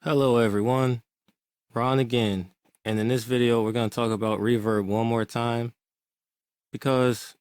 Hello everyone, Ron again, and in this video we're going to talk about reverb one more time because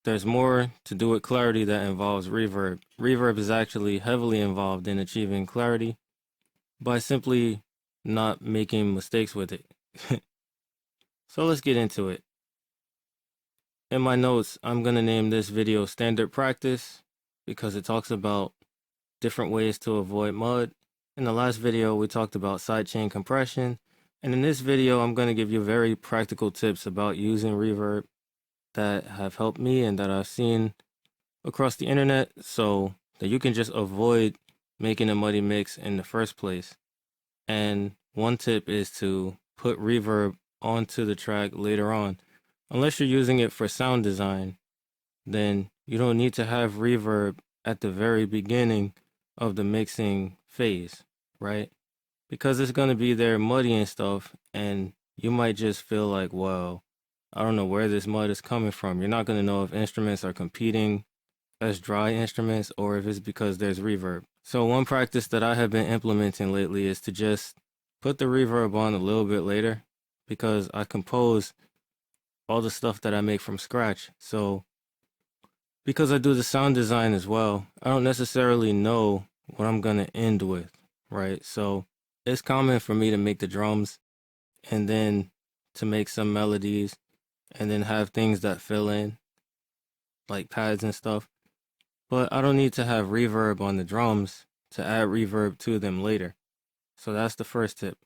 there's more to do with clarity that involves reverb. Reverb is actually heavily involved in achieving clarity by simply not making mistakes with it. So let's get into it. In my notes, I'm going to name this video Standard Practice because it talks about different ways to avoid mud. In the last video, we talked about sidechain compression, and in this video, I'm going to give you very practical tips about using reverb that have helped me and that I've seen across the internet so that you can just avoid making a muddy mix in the first place. And one tip is to put reverb onto the track later on. Unless you're using it for sound design, then you don't need to have reverb at the very beginning of the mixing phase, right? Because it's going to be there muddy and stuff, and you might just feel like, well, I don't know where this mud is coming from. You're not going to know if instruments are competing as dry instruments or if it's because there's reverb. So one practice that I have been implementing lately is to just put the reverb on a little bit later, because I compose all the stuff that I make from scratch. So because I do the sound design as well, I don't necessarily know what I'm going to end with, right? So it's common for me to make the drums and then to make some melodies and then have things that fill in, like pads and stuff. But I don't need to have reverb on the drums to add reverb to them later. So that's the first tip,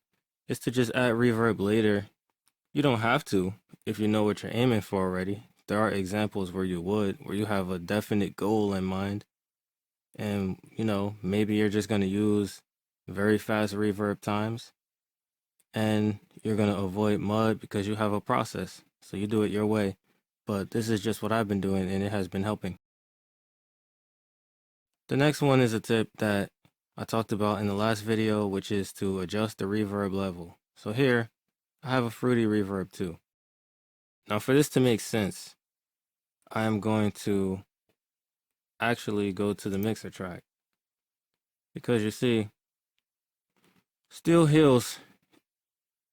is to just add reverb later. You don't have to if you know what you're aiming for already. There are examples where you would, where you have a definite goal in mind. And, you know, maybe you're just going to use very fast reverb times and you're going to avoid mud because you have a process. So you do it your way. But this is just what I've been doing and it has been helping. The next one is a tip that I talked about in the last video, which is to adjust the reverb level. So here, I have a fruity reverb too. Now for this to make sense, I am going to actually go to the mixer track. Because you see, Steel Hills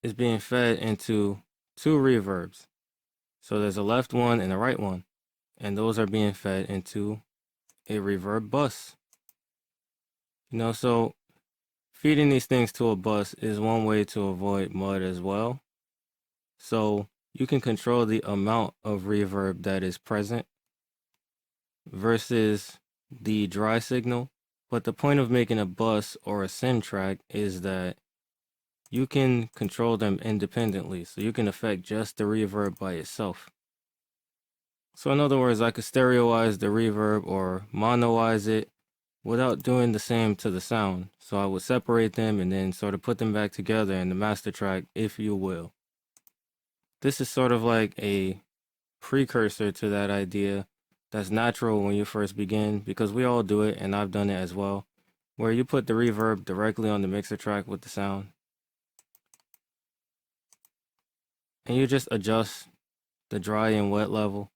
is being fed into two reverbs. So there's a left one and a right one. And those are being fed into a reverb bus. You know, so feeding these things to a bus is one way to avoid mud as well. So you can control the amount of reverb that is present versus the dry signal. But the point of making a bus or a send track is that you can control them independently. So you can affect just the reverb by itself. So in other words, I could stereoize the reverb or monoize it without doing the same to the sound. So I would separate them and then sort of put them back together in the master track, if you will. This is sort of like a precursor to that idea that's natural when you first begin, because we all do it and I've done it as well, where you put the reverb directly on the mixer track with the sound. And you just adjust the dry and wet level.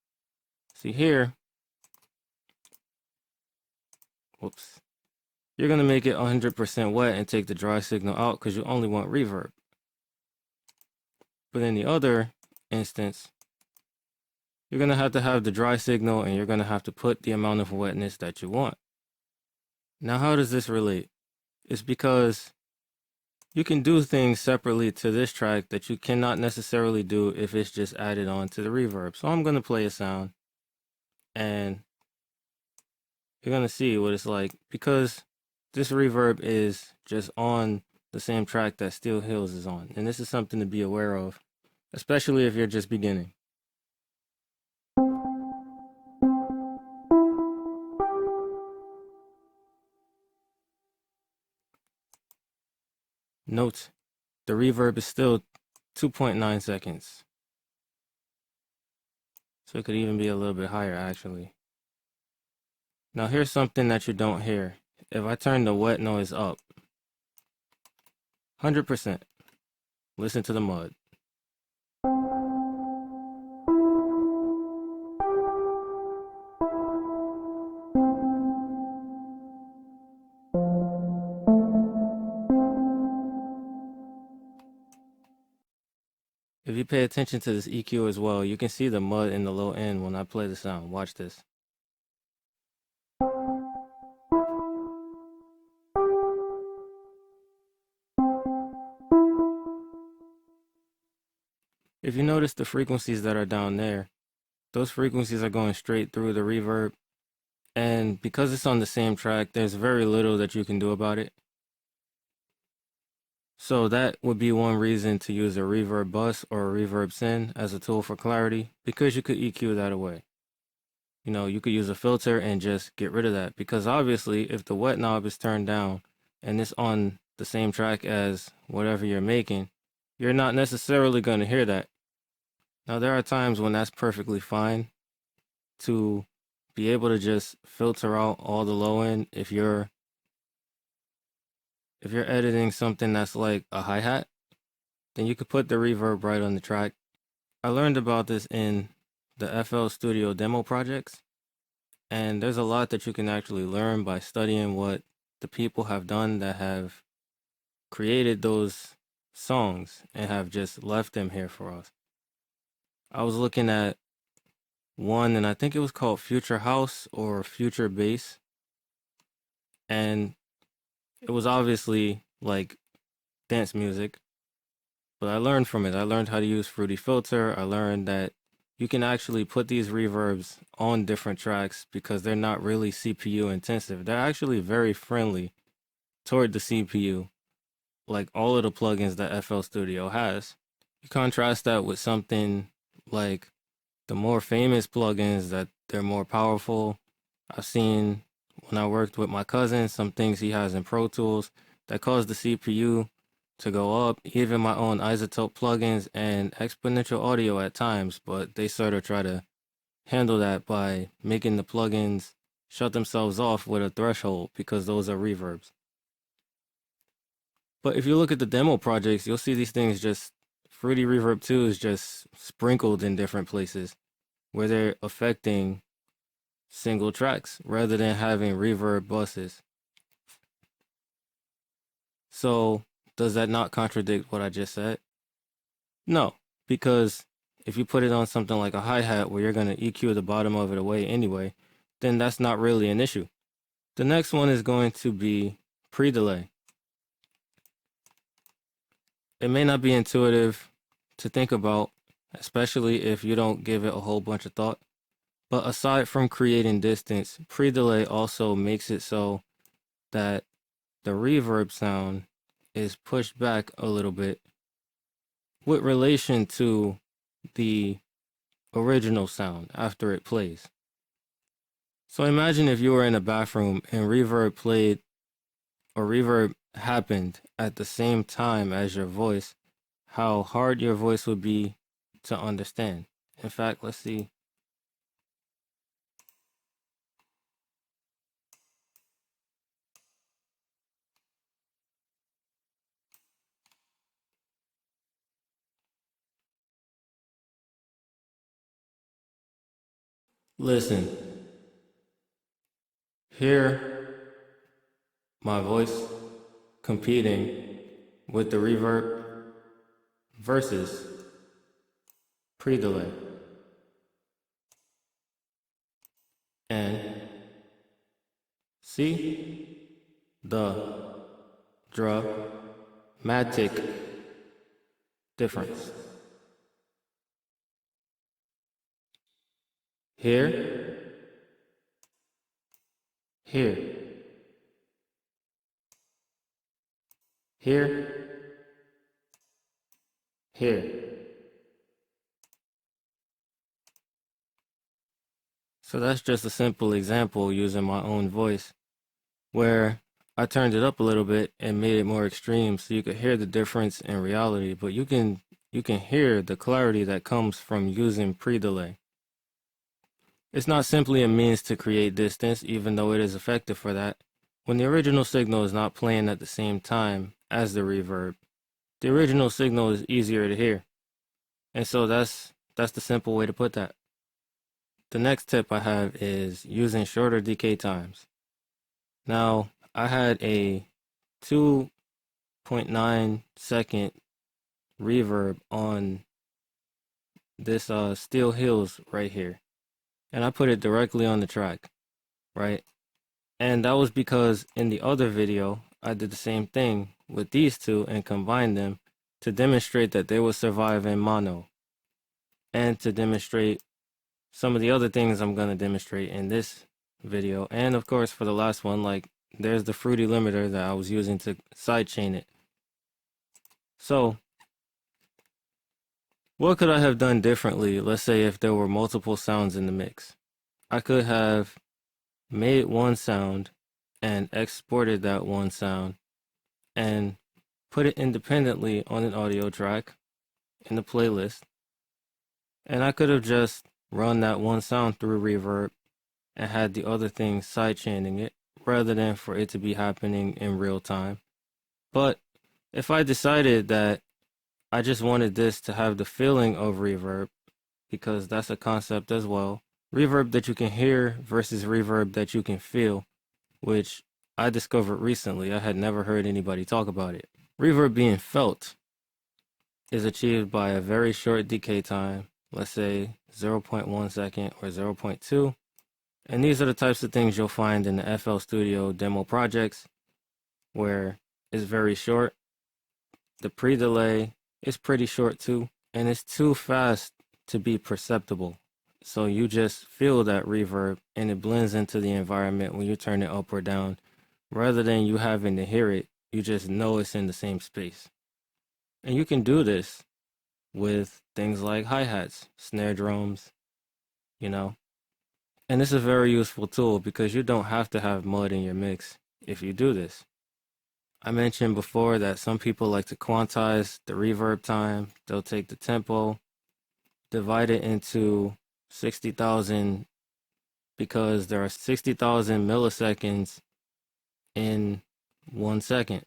See here, whoops, you're going to make it 100% wet and take the dry signal out because you only want reverb. But in the other instance, you're going to have the dry signal and you're going to have to put the amount of wetness that you want. Now, how does this relate? It's because you can do things separately to this track that you cannot necessarily do if it's just added on to the reverb. So I'm going to play a sound and you're going to see what it's like, because this reverb is just on the same track that Steel Hills is on. And this is something to be aware of, especially if you're just beginning. Note, the reverb is still 2.9 seconds. So it could even be a little bit higher, actually. Now here's something that you don't hear. If I turn the wet noise up, 100%, listen to the mud. If you pay attention to this EQ as well, you can see the mud in the low end when I play the sound. Watch this. If you notice the frequencies that are down there, those frequencies are going straight through the reverb. And because it's on the same track, there's very little that you can do about it. So that would be one reason to use a reverb bus or a reverb send as a tool for clarity, because you could EQ that away. You know, you could use a filter and just get rid of that, because obviously if the wet knob is turned down and it's on the same track as whatever you're making, you're not necessarily going to hear that. Now there are times when that's perfectly fine to be able to just filter out all the low end if you're editing something that's like a hi-hat, then you could put the reverb right on the track. I learned about this in the FL Studio demo projects, and there's a lot that you can actually learn by studying what the people have done that have created those songs and have just left them here for us. I was looking at one, and I think it was called Future House or Future Bass, and it was obviously like dance music, but I learned from it. I learned how to use Fruity Filter. I learned that you can actually put these reverbs on different tracks because they're not really CPU intensive. They're actually very friendly toward the CPU, like all of the plugins that FL Studio has. You contrast that with something like the more famous plugins that they're more powerful. I've seen when I worked with my cousin, some things he has in Pro Tools that cause the CPU to go up, even my own isotope plugins and exponential audio at times, but they sort of try to handle that by making the plugins shut themselves off with a threshold because those are reverbs. But if you look at the demo projects, you'll see these things just, Fruity Reverb 2 is just sprinkled in different places where they're affecting single tracks rather than having reverb buses. So does that not contradict what I just said? No, because if you put it on something like a hi-hat where you're going to EQ the bottom of it away anyway, then that's not really an issue. The next one is going to be pre-delay. It may not be intuitive to think about, especially if you don't give it a whole bunch of thought. But aside from creating distance, pre-delay also makes it so that the reverb sound is pushed back a little bit with relation to the original sound after it plays. So imagine if you were in a bathroom and reverb played or reverb happened at the same time as your voice, how hard your voice would be to understand. In fact, let's see. Listen, hear my voice competing with the reverb versus pre-delay. And see the dramatic difference. Here, here, here, here. So that's just a simple example using my own voice where I turned it up a little bit and made it more extreme so you could hear the difference in reality, but you can hear the clarity that comes from using pre-delay. It's not simply a means to create distance, even though it is effective for that. When the original signal is not playing at the same time as the reverb, the original signal is easier to hear. And so that's the simple way to put that. The next tip I have is using shorter decay times. Now, I had a 2.9-second reverb on this steel hills right here, and I put it directly on the track, right? And that was because in the other video I did the same thing with these two and combined them to demonstrate that they will survive in mono, and to demonstrate some of the other things I'm going to demonstrate in this video. And of course, for the last one, like, there's the fruity limiter that I was using to sidechain it. So what could I have done differently? Let's say if there were multiple sounds in the mix. I could have made one sound and exported that one sound and put it independently on an audio track in the playlist. And I could have just run that one sound through Reverb and had the other thing sidechaining it, rather than for it to be happening in real time. But if I decided that I just wanted this to have the feeling of reverb, because that's a concept as well, reverb that you can hear versus reverb that you can feel, which I discovered recently. I had never heard anybody talk about it. Reverb being felt is achieved by a very short decay time, let's say 0.1 second or 0.2. And these are the types of things you'll find in the FL Studio demo projects, where it's very short. The pre-delay is pretty short too, and it's too fast to be perceptible. So you just feel that reverb and it blends into the environment when you turn it up or down. Rather than you having to hear it, you just know it's in the same space. And you can do this with things like hi-hats, snare drums, you know. And it's a very useful tool because you don't have to have mud in your mix if you do this. I mentioned before that some people like to quantize the reverb time. They'll take the tempo, divide it into 60,000, because there are 60,000 milliseconds in 1 second.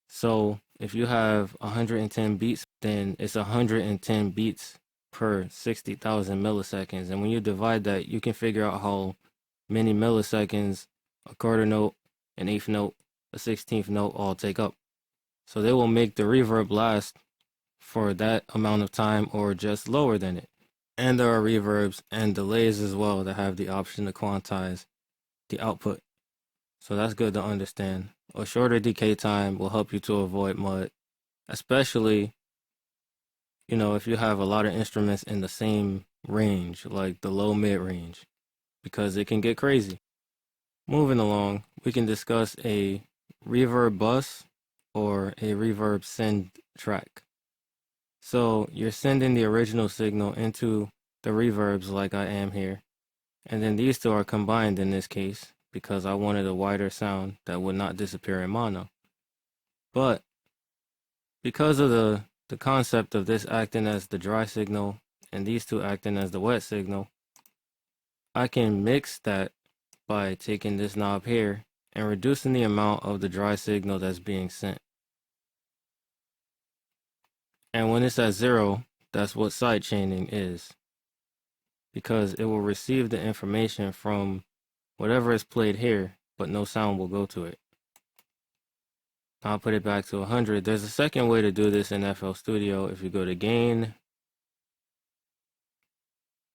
So if you have 110 beats, then it's 110 beats per 60,000 milliseconds. And when you divide that, you can figure out how many milliseconds a quarter note, an eighth note, a 16th note all take up. So they will make the reverb last for that amount of time or just lower than it. And there are reverbs and delays as well that have the option to quantize the output. So that's good to understand. A shorter decay time will help you to avoid mud, especially, you know, if you have a lot of instruments in the same range, like the low mid range, because it can get crazy. Moving along, we can discuss a reverb bus or a reverb send track. So you're sending the original signal into the reverbs like I am here, and then these two are combined in this case because I wanted a wider sound that would not disappear in mono. But because of the concept of this acting as the dry signal and these two acting as the wet signal, I can mix that by taking this knob here and reducing the amount of the dry signal that's being sent. And when it's at 0, that's what sidechaining is, because it will receive the information from whatever is played here, but no sound will go to it. I'll put it back to 100. There's a second way to do this in FL Studio. If you go to Gain,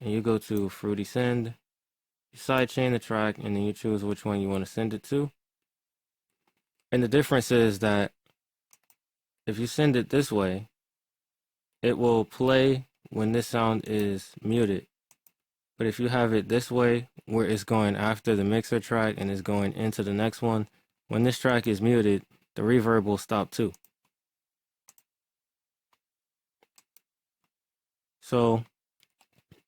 and you go to Fruity Send, you sidechain the track, and then you choose which one you want to send it to. And the difference is that if you send it this way, it will play when this sound is muted. But if you have it this way, where it's going after the mixer track and is going into the next one, when this track is muted, the reverb will stop too. So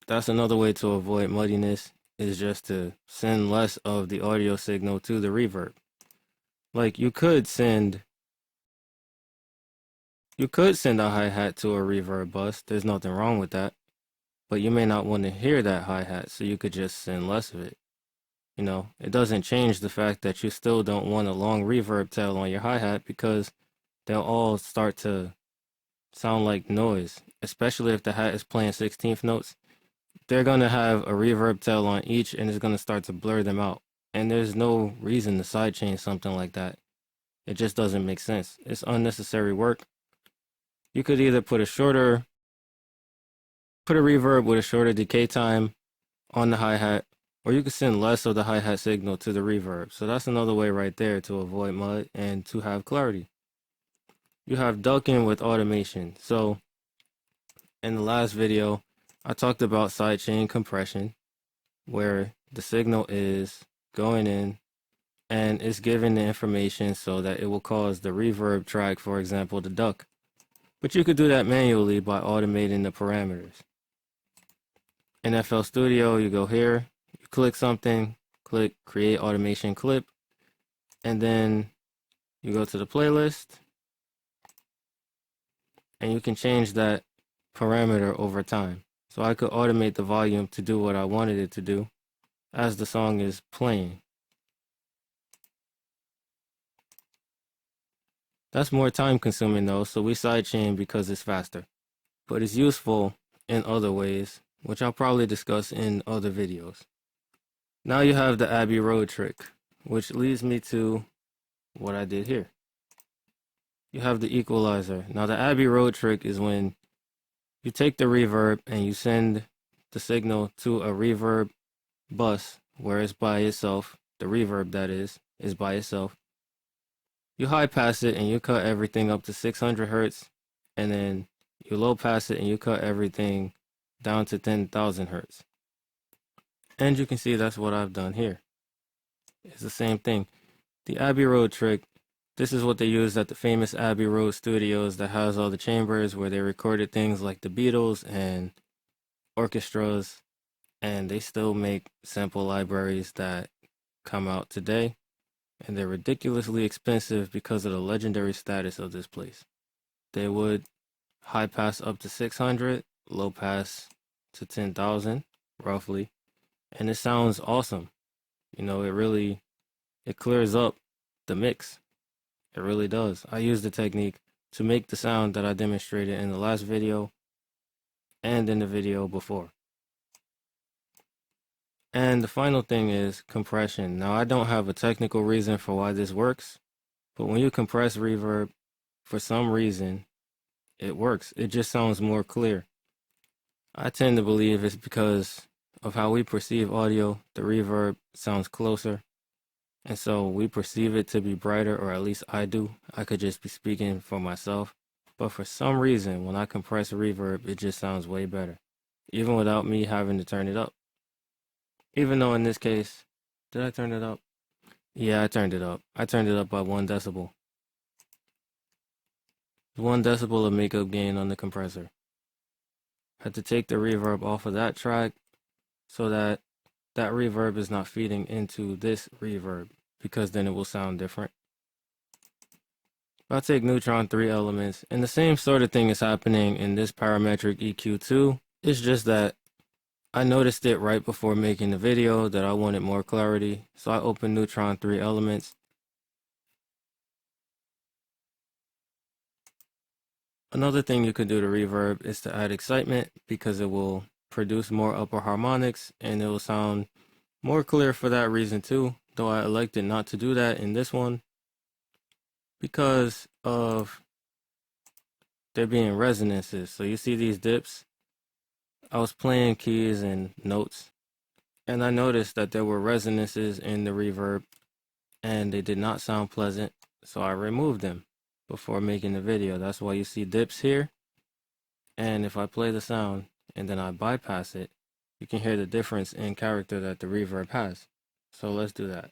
that's another way to avoid muddiness, is just to send less of the audio signal to the reverb. Like you could send a hi-hat to a reverb bus. There's nothing wrong with that. but you may not want to hear that hi-hat, so you could just send less of it. You know, it doesn't change the fact that you still don't want a long reverb tail on your hi-hat because they'll all start to sound like noise, especially if the hat is playing 16th notes. They're going to have a reverb tail on each and it's going to start to blur them out. And there's no reason to sidechain something like that. It just doesn't make sense. It's unnecessary work. You could either put a reverb with a shorter decay time on the hi-hat, or you could send less of the hi-hat signal to the reverb. So that's another way right there to avoid mud and to have clarity. You have ducking with automation. So in the last video, I talked about sidechain compression, where the signal is going in and it's giving the information so that it will cause the reverb track, for example, to duck. But you could do that manually by automating the parameters. In FL Studio, you go here, you click something, click Create Automation Clip, and then you go to the playlist, and you can change that parameter over time. So I could automate the volume to do what I wanted it to do as the song is playing. That's more time consuming though, so we sidechain because it's faster. But it's useful in other ways, which I'll probably discuss in other videos. Now you have the Abbey Road trick, which leads me to what I did here. You have the equalizer. Now the Abbey Road trick is when you take the reverb and you send the signal to a reverb bus where it's by itself. The reverb, that is by itself. You high pass it and you cut everything up to 600 hertz, and then you low pass it and you cut everything down to 10,000 hertz. And you can see that's what I've done here. It's the same thing. The Abbey Road trick, this is what they used at the famous Abbey Road studios that has all the chambers where they recorded things like the Beatles and orchestras, and they still make sample libraries that come out today. And they're ridiculously expensive because of the legendary status of this place. They would high pass up to 600, low pass to 10,000, roughly. And it sounds awesome. You know, it clears up the mix. It really does. I use the technique to make the sound that I demonstrated in the last video and in the video before. And the final thing is compression. Now, I don't have a technical reason for why this works, but when you compress reverb, for some reason, it works. It just sounds more clear. I tend to believe it's because of how we perceive audio. The reverb sounds closer, and so we perceive it to be brighter, or at least I do. I could just be speaking for myself, but for some reason, when I compress reverb, it just sounds way better, even without me having to turn it up. Even though in this case, did I turn it up? Yeah, I turned it up. I turned it up by 1 decibel. 1 decibel of makeup gain on the compressor. Had to take the reverb off of that track so that that reverb is not feeding into this reverb, because then it will sound different. I'll take Neutron 3 elements, and the same sort of thing is happening in this parametric EQ too. It's just that I noticed it right before making the video that I wanted more clarity, so I opened Neutron 3 elements. Another thing you could do to reverb is to add excitement, because it will produce more upper harmonics and it will sound more clear for that reason too, though I elected not to do that in this one because of there being resonances. So you see these dips? I was playing keys and notes, and I noticed that there were resonances in the reverb and they did not sound pleasant, so I removed them before making the video. That's why you see dips here, and if I play the sound and then I bypass it, you can hear the difference in character that the reverb has. So let's do that.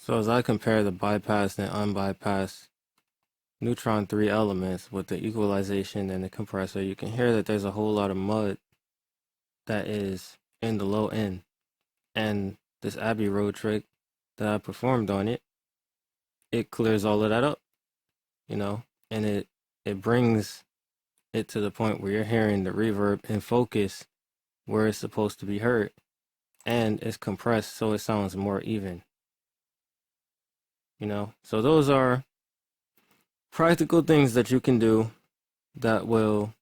So as I compare the bypassed and unbypassed neutron 3 elements with the equalization and the compressor, you can hear that there's a whole lot of mud that is in the low end. And this Abbey Road trick that I performed on it, it clears all of that up, you know, and it brings it to the point where you're hearing the reverb in focus where it's supposed to be heard, and it's compressed so it sounds more even, you know. So those are practical things that you can do that will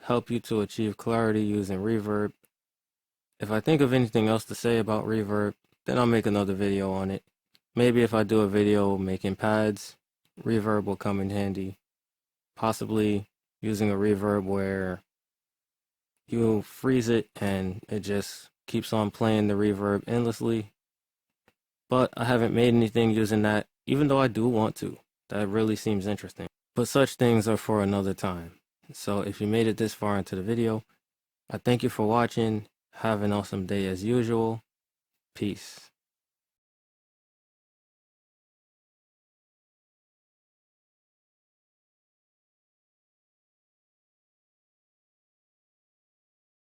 help you to achieve clarity using reverb. If I think of anything else to say about reverb, then I'll make another video on it. Maybe if I do a video making pads, reverb will come in handy. Possibly using a reverb where you freeze it and it just keeps on playing the reverb endlessly. But I haven't made anything using that, even though I do want to. That really seems interesting. But such things are for another time. So if you made it this far into the video, I thank you for watching. Have an awesome day as usual. Peace.